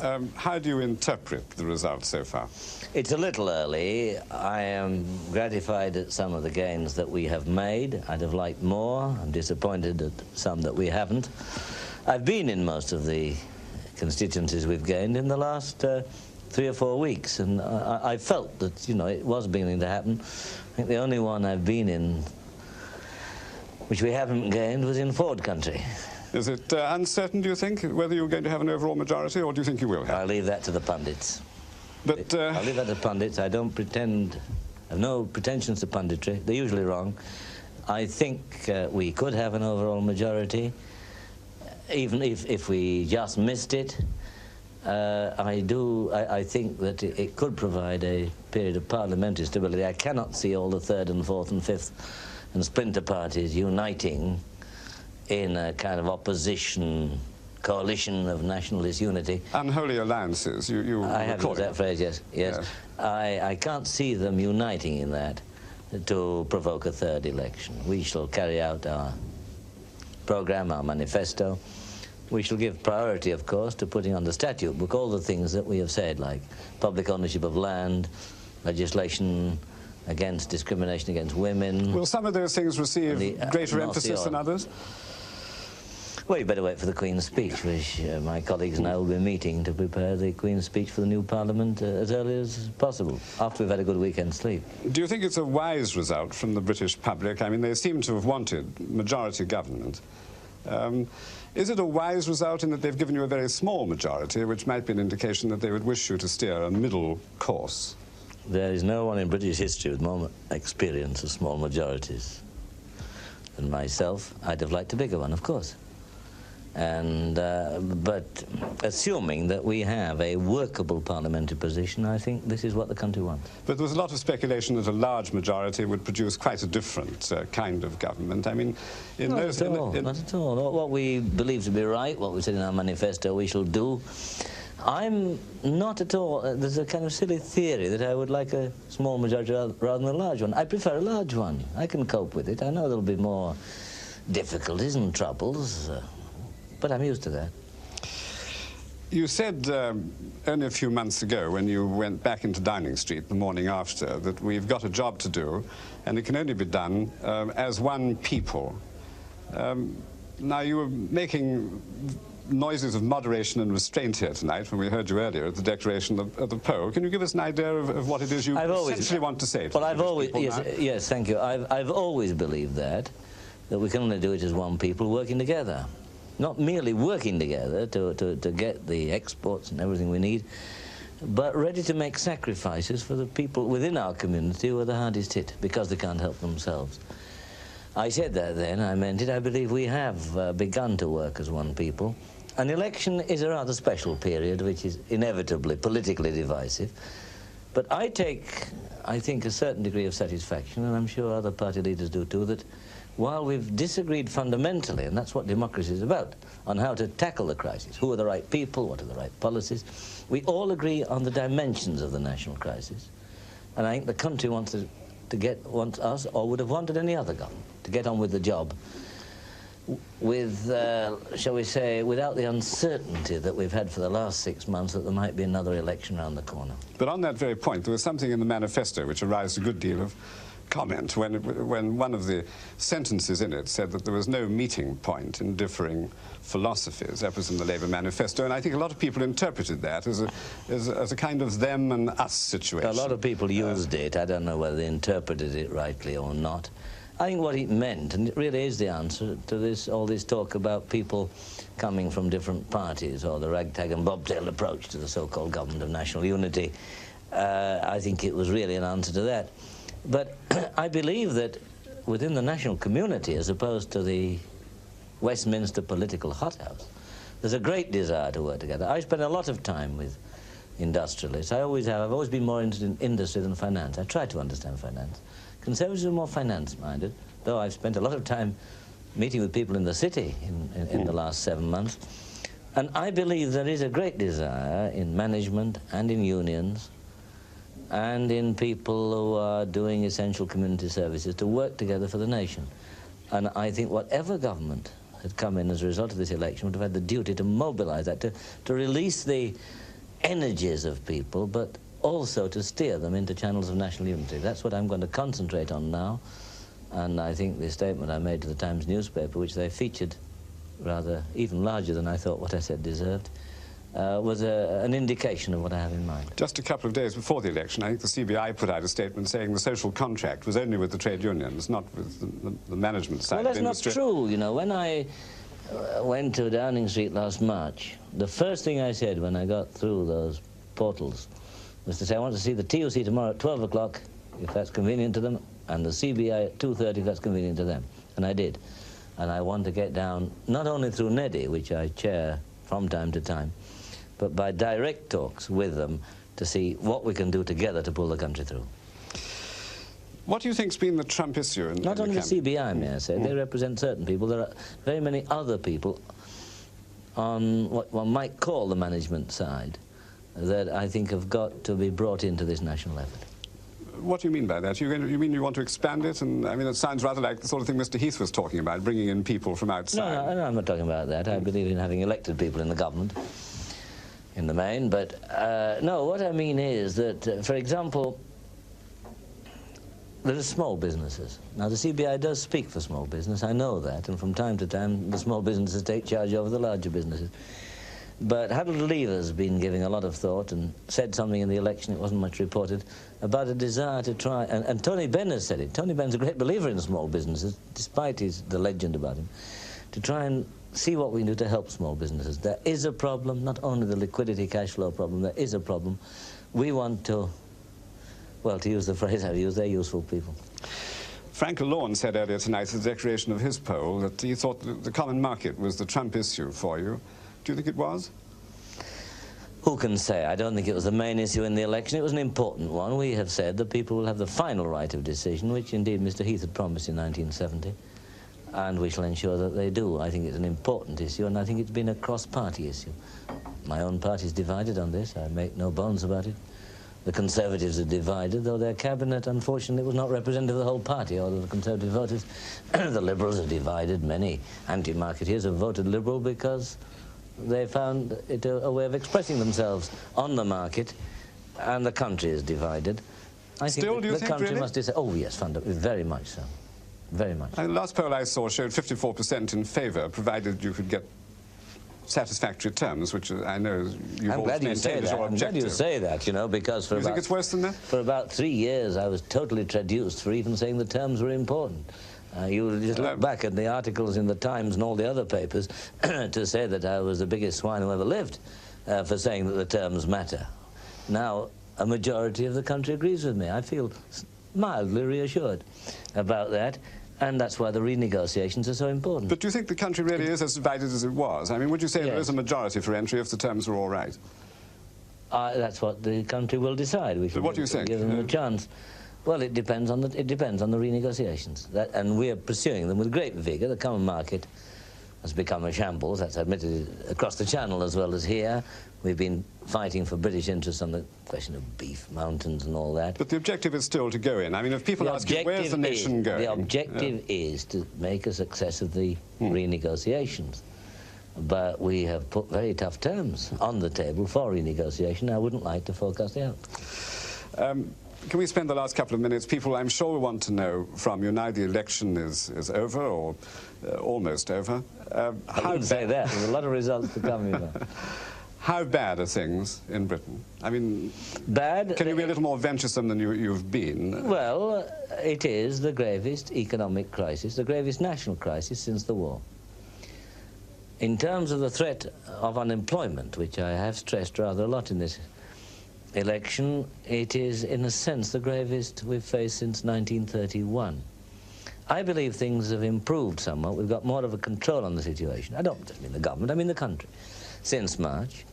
How do you interpret the results so far? It's a little early. I am gratified at some of the gains that we have made. I'd have liked more. I'm disappointed at some that we haven't. I've been in most of the constituencies we've gained in the last 3 or 4 weeks, and I felt that, you know, it was beginning to happen. I think the only one I've been in which we haven't gained was in Ford country. Is it uncertain, do you think, whether you're going to have an overall majority, or do you think you will have? I'll leave that to the pundits. But, I'll leave that to pundits. I don't pretend, I have no pretensions to punditry. They're usually wrong. I think we could have an overall majority, even if we just missed it. I think that it could provide a period of parliamentary stability. I cannot see all the third and fourth and fifth and splinter parties uniting in a kind of opposition coalition of nationalist unity. Unholy alliances, I have used that phrase, yes. Yes. I can't see them uniting in that to provoke a third election. We shall carry out our programme, our manifesto. We shall give priority, of course, to putting on the statute book all the things that we have said, like public ownership of land, legislation against discrimination against women. Will some of those things receive greater emphasis than others? Well, you better wait for the Queen's speech, which my colleagues and I will be meeting to prepare the Queen's speech for the new Parliament as early as possible, after we've had a good weekend's sleep. Do you think it's a wise result from the British public? I mean, they seem to have wanted majority government. Is it a wise result in that they've given you a very small majority, which might be an indication that they would wish you to steer a middle course? There is no one in British history with more experience of small majorities than myself. I'd have liked a bigger one, of course. And but assuming that we have a workable parliamentary position, I think this is what the country wants. But there was a lot of speculation that a large majority would produce quite a different kind of government. I mean, not at all. What we believe to be right, what we said in our manifesto we shall do. I'm not at all, there's a kind of silly theory that I would like a small majority rather than a large one. I prefer a large one. I can cope with it. I know there'll be more difficulties and troubles, but I'm used to that. You said only a few months ago, when you went back into Downing Street the morning after, that we've got a job to do, and it can only be done as one people. Now, you were making noises of moderation and restraint here tonight when we heard you earlier at the declaration of the poll. Can you give us an idea of what it is you essentially want to say to yes, thank you. I've always believed that we can only do it as one people working together. Not merely working together to get the exports and everything we need, but ready to make sacrifices for the people within our community who are the hardest hit because they can't help themselves. I said that then, I meant it. I believe we have begun to work as one people. An election is a rather special period, which is inevitably politically divisive. But I take, I think, a certain degree of satisfaction, and I'm sure other party leaders do too, that while we've disagreed fundamentally, and that's what democracy is about, on how to tackle the crisis, who are the right people, what are the right policies, we all agree on the dimensions of the national crisis. And I think the country wants us, or would have wanted any other government, to get on with the job with, shall we say, without the uncertainty that we've had for the last 6 months that there might be another election around the corner. But on that very point, there was something in the manifesto which aroused a good deal of comment when one of the sentences in it said that there was no meeting point in differing philosophies. That was in the Labour manifesto, and I think a lot of people interpreted that as a kind of them and us situation. A lot of people used it. I don't know whether they interpreted it rightly or not. I think what it meant, and it really is the answer to this, all this talk about people coming from different parties, or the ragtag and bobtail approach to the so-called government of national unity, I think it was really an answer to that. But I believe that within the national community, as opposed to the Westminster political hothouse, there's a great desire to work together. I spend a lot of time with industrialists. I always have. I've always been more interested in industry than finance. I try to understand finance. Conservatives are more finance-minded, though I've spent a lot of time meeting with people in the city in the last 7 months. And I believe there is a great desire in management and in unions and in people who are doing essential community services to work together for the nation. And I think whatever government had come in as a result of this election would have had the duty to mobilize that, to release the energies of people, but also to steer them into channels of national unity. That's what I'm going to concentrate on now, and I think the statement I made to the Times newspaper, which they featured rather even larger than I thought what I said deserved, was an indication of what I have in mind. Just a couple of days before the election, I think the CBI put out a statement saying the social contract was only with the trade unions, not with the management side of industry. Well, that's not true. You know, when I went to Downing Street last March, the first thing I said when I got through those portals was to say, I want to see the TUC tomorrow at 12 o'clock, if that's convenient to them, and the CBI at 2:30, if that's convenient to them. And I did. And I want to get down, not only through NEDI, which I chair from time to time, but by direct talks with them to see what we can do together to pull the country through. What do you think's been the Trump issue in Not only the CBI, may I say. They represent certain people. There are very many other people on what one might call the management side that I think have got to be brought into this national effort. What do you mean by that? You mean you want to expand it? And I mean, it sounds rather like the sort of thing Mr. Heath was talking about, bringing in people from outside. No, I'm not talking about that. I believe in having elected people in the government, in the main. But no, what I mean is that, for example, there are small businesses. Now, the CBI does speak for small business, I know that, and from time to time the small businesses take charge over the larger businesses. But Harold Lever's been giving a lot of thought and said something in the election, it wasn't much reported, about a desire to try, and Tony Benn has said it. Tony Benn's a great believer in small businesses, despite the legend about him, to try and see what we can do to help small businesses. There is a problem, not only the liquidity cash flow problem, there is a problem. We want to, well, to use the phrase I've used, they're useful people. Frank Lawn said earlier tonight at the declaration of his poll that he thought that the common market was the Trump issue for you. Do you think it was? Who can say? I don't think it was the main issue in the election. It was an important one. We have said that people will have the final right of decision, which indeed Mr. Heath had promised in 1970, and we shall ensure that they do. I think it's an important issue, and I think it's been a cross-party issue. My own party is divided on this. I make no bones about it. The Conservatives are divided, though their cabinet, unfortunately, was not representative of the whole party, although the Conservative voters. The Liberals are divided. Many anti-marketeers have voted Liberal because they found it a way of expressing themselves on the market, and the country is divided. I think the country must decide. Oh, yes, very much so. Very much. The last poll I saw showed 54% in favour, provided you could get satisfactory terms, which I know you've always maintained as your objective. I'm glad you say that, you know, because for you think it's worse than that? For about 3 years I was totally traduced for even saying the terms were important. You just look back at the articles in the Times and all the other papers to say that I was the biggest swine who ever lived for saying that the terms matter. Now, a majority of the country agrees with me. I feel mildly reassured about that, and that's why the renegotiations are so important. But do you think the country really is as divided as it was? I mean, would you say there is a majority for entry if the terms were all right? That's what the country will decide. We should what do you think? Give them a chance. Well, it depends on the renegotiations, and we are pursuing them with great vigour. The common market has become a shambles. That's admitted across the Channel as well as here. We've been fighting for British interests on the question of beef mountains and all that. But the objective is still to go in. I mean, if people ask you, where's the nation going? The objective is to make a success of the renegotiations. But we have put very tough terms on the table for renegotiation. I wouldn't like to forecast it out. Can we spend the last couple of minutes? People, I'm sure, want to know from you now the election is over or almost over. I wouldn't say that. There's a lot of results to come, you know. How bad are things in Britain? I mean, bad. Can you be a little more venturesome than you've been? Well, it is the gravest economic crisis, the gravest national crisis since the war. In terms of the threat of unemployment, which I have stressed rather a lot in this election, it is, in a sense, the gravest we've faced since 1931. I believe things have improved somewhat. We've got more of a control on the situation. I don't just mean the government, I mean the country. Since March,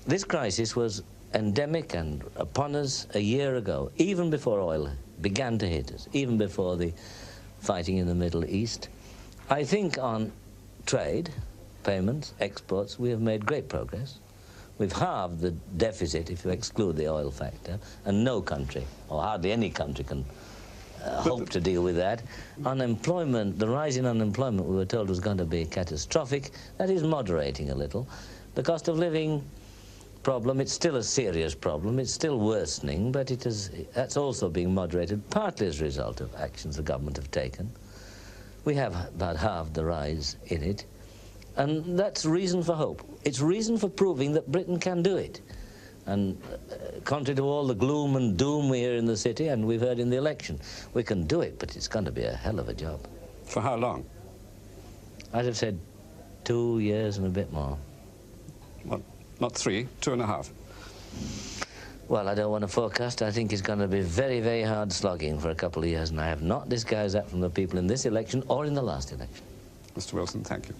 this crisis was endemic and upon us a year ago, even before oil began to hit us, even before the fighting in the Middle East. I think on trade, payments, exports, we have made great progress. We've halved the deficit if you exclude the oil factor, and no country, or hardly any country, can hope to deal with that. Unemployment, the rise in unemployment we were told was going to be catastrophic. That is moderating a little. The cost of living problem. It's still a serious problem. It's still worsening, but that's also being moderated partly as a result of actions the government have taken. We have about halved the rise in it, and that's reason for hope. It's reason for proving that Britain can do it. And contrary to all the gloom and doom we hear in the city and we've heard in the election, we can do it, but it's going to be a hell of a job. For how long? I'd have said 2 years and a bit more. What, not 3, 2.5? Well, I don't want to forecast. I think it's going to be very, very hard slogging for a couple of years, and I have not disguised that from the people in this election or in the last election. Mr. Wilson, thank you.